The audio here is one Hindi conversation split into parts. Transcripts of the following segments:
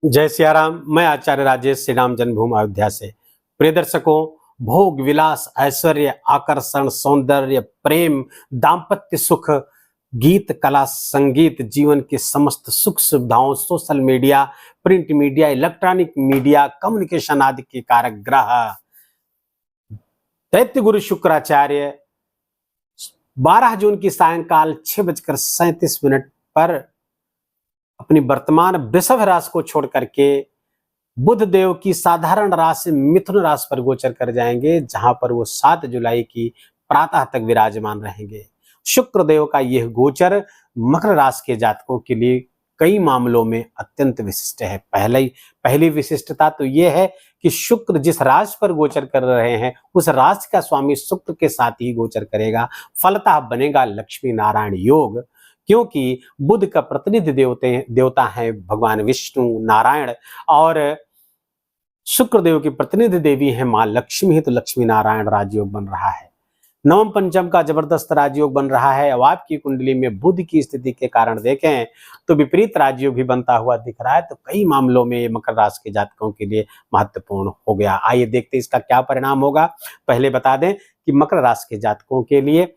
जय सिया राम। मैं आचार्य राजेश श्री राम जन्मभूमि अयोध्या से। प्रिय दर्शकों, भोग विलास ऐश्वर्य आकर्षण सौंदर्य प्रेम दाम्पत्य सुख गीत कला संगीत जीवन की समस्त सुख सुविधाओं social media print media electronic media communication आदि के कारक ग्रह दैत्य गुरु शुक्राचार्य 12 जून की सायंकाल 6:37 पर अपनी वर्तमान वृषभ राशि को छोड़ करके बुध देव की साधारण राशि मिथुन राशि पर गोचर कर जाएंगे, जहां पर वो 7 जुलाई की प्रातः तक विराजमान रहेंगे। शुक्र देव का यह गोचर मकर राशि के जातकों के लिए कई मामलों में अत्यंत विशिष्ट है। पहली विशिष्टता तो यह है कि शुक्र जिस राशि पर गोचर कर रहे हैं उस राशि का स्वामी शुक्र के साथ ही गोचर करेगा। फलतः बनेगा लक्ष्मी नारायण योग, क्योंकि बुध का प्रतिनिधि देवता है भगवान विष्णु नारायण और शुक्र देव की प्रतिनिधि देवी है मां लक्ष्मी ही, तो लक्ष्मी नारायण राजयोग बन रहा है। नवम पंचम का जबरदस्त राजयोग बन रहा है। अब आपकी कुंडली में बुध की स्थिति के कारण देखें तो विपरीत राजयोग भी बनता हुआ दिख रहा है, तो कई मामलों में ये मकर राशि के जातकों के लिए महत्वपूर्ण हो गया। आइए देखते हैं इसका क्या परिणाम होगा। पहले बता दें कि मकर राशि के जातकों के लिए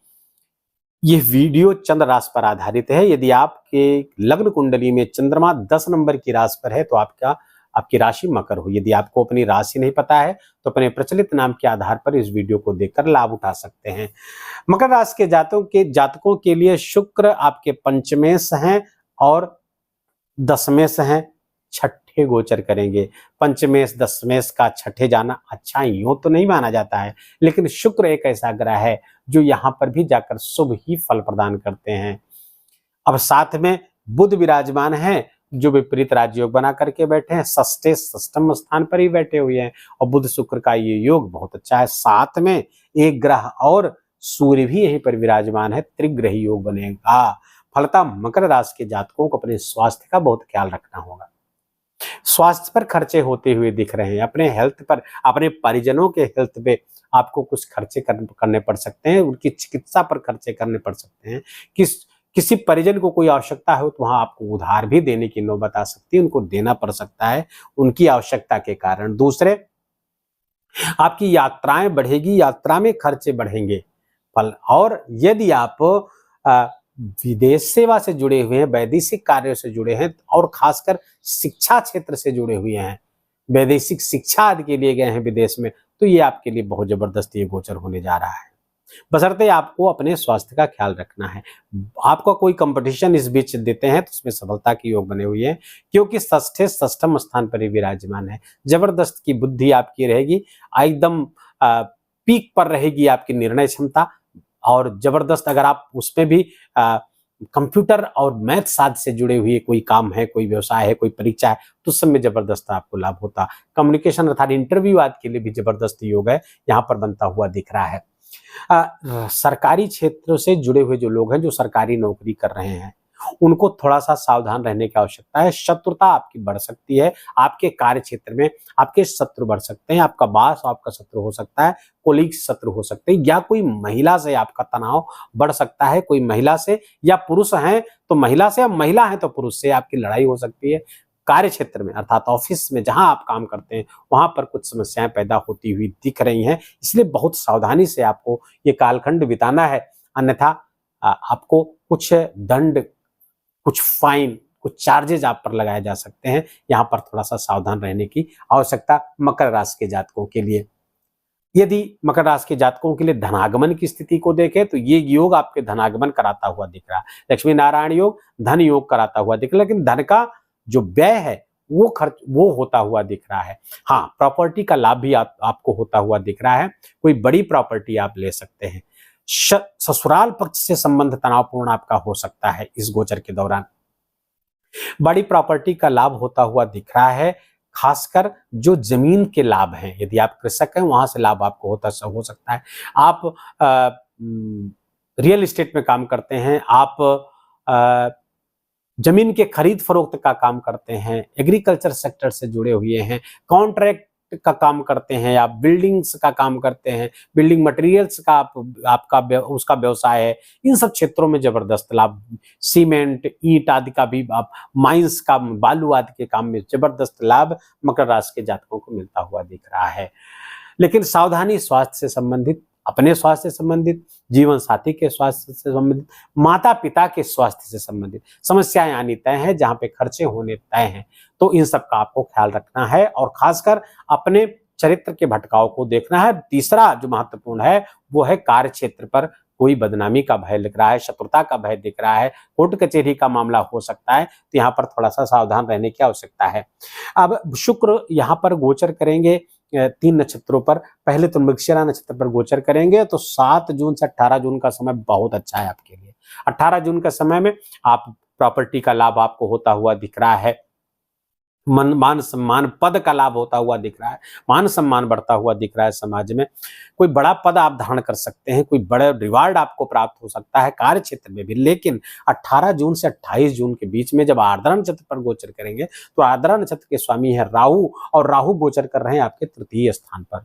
यह वीडियो चंद्र राशि पर आधारित है। यदि आपके लग्न कुंडली में चंद्रमा 10 नंबर की राशि पर है तो आपकी राशि मकर हो। यदि आपको अपनी राशि नहीं पता है तो अपने प्रचलित नाम के आधार पर इस वीडियो को देखकर लाभ उठा सकते हैं। मकर राशि के जातकों के लिए शुक्र आपके पंचमेश हैं और दशमेश हैं, छठे गोचर करेंगे। पंचमेश दशमेश का छठे जाना अच्छा यूं तो नहीं माना जाता है, लेकिन शुक्र एक ऐसा ग्रह है जो यहाँ पर भी जाकर शुभ ही फल प्रदान करते हैं। अब साथ में बुध विराजमान है जो विपरीत राजयोग बना करके बैठे हैं, षष्ठम स्थान पर ही बैठे हुए हैं और बुध शुक्र का ये योग बहुत अच्छा है। साथ में एक ग्रह और सूर्य भी यहीं पर विराजमान है, त्रिग्रही योग बनेगा। फलतः मकर राशि के जातकों को अपने स्वास्थ्य का बहुत ख्याल रखना होगा। स्वास्थ्य पर खर्चे होते हुए दिख रहे हैं, अपने हेल्थ पर, अपने परिजनों के हेल्थ पे आपको कुछ खर्चे करने पड़ सकते हैं, उनकी चिकित्सा पर खर्चे करने पड़ सकते हैं। किसी परिजन को कोई आवश्यकता हो तो वहां आपको उधार भी देने की नौबत आ सकती है, उनको देना पड़ सकता है उनकी आवश्यकता के कारण। दूसरे, आपकी यात्राएं बढ़ेगी, यात्रा में खर्चे बढ़ेंगे। और यदि आप विदेश सेवा से जुड़े हुए हैं, वैदेशिक कार्यों से जुड़े हैं और खासकर शिक्षा क्षेत्र से जुड़े हुए हैं, वैदेशिक शिक्षा आदि के लिए गए हैं विदेश में, तो ये आपके लिए बहुत जबरदस्त ये गोचर होने जा रहा है। बशर्ते आपको अपने स्वास्थ्य का ख्याल रखना है। आपका कोई कंपटीशन इस बीच देते हैं तो उसमें सफलता की योग बने हुए हैं, क्योंकि षष्ठम स्थान पर ही विराजमान है। जबरदस्त की बुद्धि आपकी रहेगी, एकदम पीक पर रहेगी आपकी निर्णय क्षमता, और जबरदस्त अगर आप उसमें भी कंप्यूटर और मैथ साथ से जुड़े हुए कोई काम है, कोई व्यवसाय है, कोई परीक्षा है, तो उस समय जबरदस्त आपको लाभ होता। कम्युनिकेशन अर्थात इंटरव्यू आदि के लिए भी जबरदस्त योग है यहाँ पर बनता हुआ दिख रहा है। सरकारी क्षेत्र से जुड़े हुए जो लोग हैं, जो सरकारी नौकरी कर रहे हैं, उनको थोड़ा सा सावधान रहने की आवश्यकता है। शत्रुता आपकी बढ़ सकती है, आपके कार्य क्षेत्र में आपके शत्रु बढ़ सकते हैं। आपका बॉस आपका शत्रु हो सकता है, कोलीग शत्रु हो सकते हैं, या कोई महिला से आपका तनाव बढ़ सकता है। कोई महिला से, या पुरुष हैं तो महिला से, या महिला है तो पुरुष से आपकी लड़ाई हो सकती है। कार्य क्षेत्र में अर्थात ऑफिस में जहां आप काम करते हैं वहां पर कुछ समस्याएं पैदा होती हुई दिख रही हैं, इसलिए बहुत सावधानी से आपको ये कालखंड बिताना है। अन्यथा आपको कुछ दंड, कुछ फाइन, कुछ चार्जेज आप पर लगाए जा सकते हैं। यहाँ पर थोड़ा सा सावधान रहने की आवश्यकता मकर राशि के जातकों के लिए। यदि मकर राशि के जातकों के लिए धनागमन की स्थिति को देखें तो ये योग आपके धनागमन कराता हुआ दिख रहा है। लक्ष्मी नारायण योग धन योग कराता हुआ दिख रहा है, लेकिन धन का जो व्यय है वो होता हुआ दिख रहा है। हाँ, प्रॉपर्टी का लाभ भी आपको होता हुआ दिख रहा है। कोई बड़ी प्रॉपर्टी आप ले सकते हैं। ससुराल पक्ष से संबंध तनावपूर्ण आपका हो सकता है इस गोचर के दौरान। बड़ी प्रॉपर्टी का लाभ होता हुआ दिख रहा है, खासकर जो जमीन के लाभ हैं। यदि आप कृषक हैं वहां से लाभ आपको हो सकता है। आप रियल एस्टेट में काम करते हैं, आप जमीन के खरीद फरोख्त का काम करते हैं, एग्रीकल्चर सेक्टर से जुड़े हुए हैं, कॉन्ट्रैक्ट का काम करते हैं, आप बिल्डिंग्स का काम करते हैं, बिल्डिंग मटेरियल्स का आपका उसका व्यवसाय है, इन सब क्षेत्रों में जबरदस्त लाभ, सीमेंट, ईंट आदि का भी आप, माइंस का, बालू आदि के काम में जबरदस्त लाभ मकर राशि के जातकों को मिलता हुआ दिख रहा है। लेकिन सावधानी स्वास्थ्य से संबंधित, अपने स्वास्थ्य से संबंधित, जीवन साथी के स्वास्थ्य से संबंधित, माता पिता के स्वास्थ्य से संबंधित समस्याएं आनी तय हैं, जहां पे खर्चे होने तय हैं। तो इन सब का आपको ख्याल रखना है और खासकर अपने चरित्र के भटकाव को देखना है। तीसरा जो महत्वपूर्ण है वो है कार्य क्षेत्र पर कोई बदनामी का भय दिख रहा है, शत्रुता का भय दिख रहा है, कोर्ट कचहरी का मामला हो सकता है, तो यहाँ पर थोड़ा सा सावधान रहने की आवश्यकता है। अब शुक्र यहाँ पर गोचर करेंगे 3 नक्षत्रों पर। पहले तो मृगशिरा नक्षत्र पर गोचर करेंगे, तो 7 जून से 18 जून का समय बहुत अच्छा है आपके लिए। 18 जून के समय में आप प्रॉपर्टी का लाभ आपको होता हुआ दिख रहा है, मान सम्मान, पद का लाभ होता हुआ दिख रहा है, मान सम्मान बढ़ता हुआ दिख रहा है समाज में। कोई बड़ा पद आप धारण कर सकते हैं, कोई बड़ा रिवार्ड आपको प्राप्त हो सकता है कार्य क्षेत्र में भी। लेकिन 18 जून से 28 जून के बीच में जब आर्द्रा नक्षत्र पर गोचर करेंगे, तो आर्द्रा नक्षत्र के स्वामी है राहु, और राहु गोचर कर रहे हैं आपके तृतीय स्थान पर।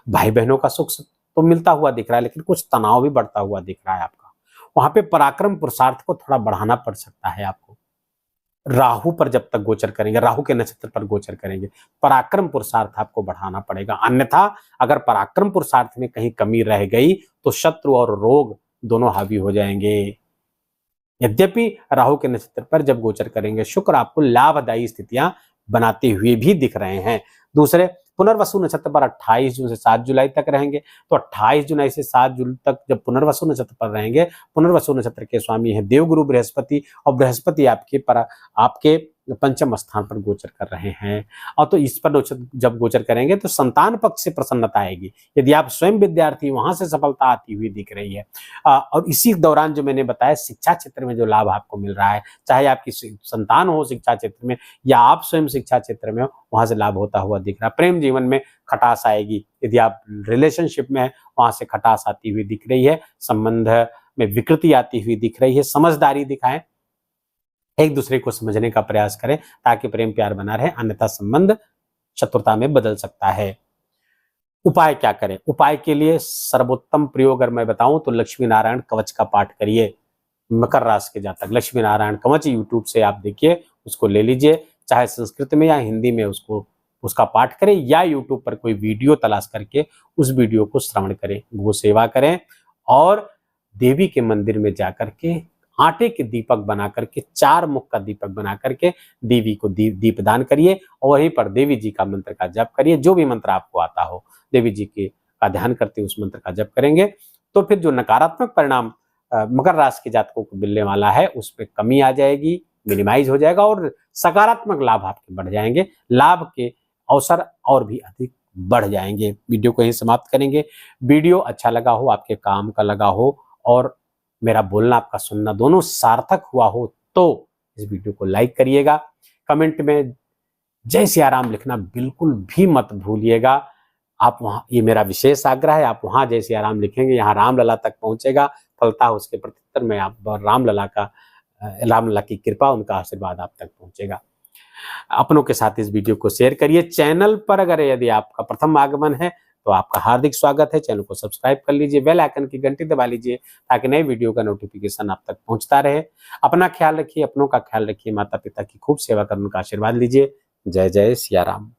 भाई बहनों का सुख तो मिलता हुआ दिख रहा है, लेकिन कुछ तनाव भी बढ़ता हुआ दिख रहा है आपका। वहां पे पराक्रम पुरुषार्थ को थोड़ा बढ़ाना पड़ सकता है आपको। राहु पर जब तक गोचर करेंगे, राहु के नक्षत्र पर गोचर करेंगे, पराक्रम पुरुषार्थ आपको बढ़ाना पड़ेगा। अन्यथा अगर पराक्रम पुरुषार्थ में कहीं कमी रह गई तो शत्रु और रोग दोनों हावी हो जाएंगे। यद्यपि राहु के नक्षत्र पर जब गोचर करेंगे शुक्र, आपको लाभदायी स्थितियां बनाते हुए भी दिख रहे हैं। दूसरे, पुनर्वसु नक्षत्र पर 28 जून से 7 जुलाई तक रहेंगे, तो 28 जुलाई से 7 जून तक जब पुनर्वसु नक्षत्र पर रहेंगे, पुनर्वसु नक्षत्र के स्वामी है देवगुरु बृहस्पति, और बृहस्पति आपके पंचम स्थान पर गोचर कर रहे हैं। और तो इस पर जब गोचर करेंगे तो संतान पक्ष से प्रसन्नता आएगी। यदि आप स्वयं विद्यार्थी, वहां से सफलता आती हुई दिख रही है। और इसी दौरान जो मैंने बताया, शिक्षा क्षेत्र में जो लाभ आपको मिल रहा है, चाहे आपकी संतान हो शिक्षा क्षेत्र में या आप स्वयं शिक्षा क्षेत्र में हो, वहां से लाभ होता हुआ दिख रहा है। प्रेम जीवन में खटास आएगी, यदि आप रिलेशनशिप में है वहां से खटास आती हुई दिख रही है, संबंध में विकृति आती हुई दिख रही है। समझदारी दिखाएं, एक दूसरे को समझने का प्रयास करें ताकि प्रेम प्यार बना रहे, अन्यथा संबंध शत्रुता में बदल सकता है। उपाय क्या करें? उपाय के लिए सर्वोत्तम प्रयोग अगर मैं बताऊं तो लक्ष्मी नारायण कवच का पाठ करिए। मकर राशि के जातक लक्ष्मी नारायण कवच यूट्यूब से आप देखिए, उसको ले लीजिए, चाहे संस्कृत में या हिंदी में उसका पाठ करें, या यूट्यूब पर कोई वीडियो तलाश करके उस वीडियो को श्रवण करें, गो सेवा करें, और देवी के मंदिर में जाकर के आटे के दीपक बना करके, 4 मुख का दीपक बना करके देवी को दीप दान करिए, और वहीं पर देवी जी का मंत्र का जप करिए। जो भी मंत्र आपको आता हो, देवी जी के का ध्यान करते उस मंत्र का जप करेंगे, तो फिर जो नकारात्मक परिणाम मकर राशि के जातकों को मिलने वाला है उस पर कमी आ जाएगी, मिनिमाइज हो जाएगा, और सकारात्मक लाभ आपके बढ़ जाएंगे। लाभ के अवसर और भी अधिक बढ़ जाएंगे। वीडियो को यहीं समाप्त करेंगे। वीडियो अच्छा लगा हो, आपके काम का लगा हो, और मेरा बोलना आपका सुनना दोनों सार्थक हुआ हो, तो इस वीडियो को लाइक करिएगा। कमेंट में जय सिया राम लिखना बिल्कुल भी मत भूलिएगा। आप वहां, ये मेरा विशेष आग्रह है, आप वहां जय सिया राम लिखेंगे, यहाँ रामलला तक पहुंचेगा। फलता उसके प्रत्युत्तर में आप रामलला की कृपा, उनका आशीर्वाद आप तक पहुंचेगा। अपनों के साथ इस वीडियो को शेयर करिए। चैनल पर अगर यदि आपका प्रथम आगमन है तो आपका हार्दिक स्वागत है। चैनल को सब्सक्राइब कर लीजिए, बेल आइकन की घंटी दबा लीजिए ताकि नए वीडियो का नोटिफिकेशन आप तक पहुंचता रहे। अपना ख्याल रखिए, अपनों का ख्याल रखिए, माता पिता की खूब सेवा कर उनका आशीर्वाद लीजिए। जय जय सिया राम।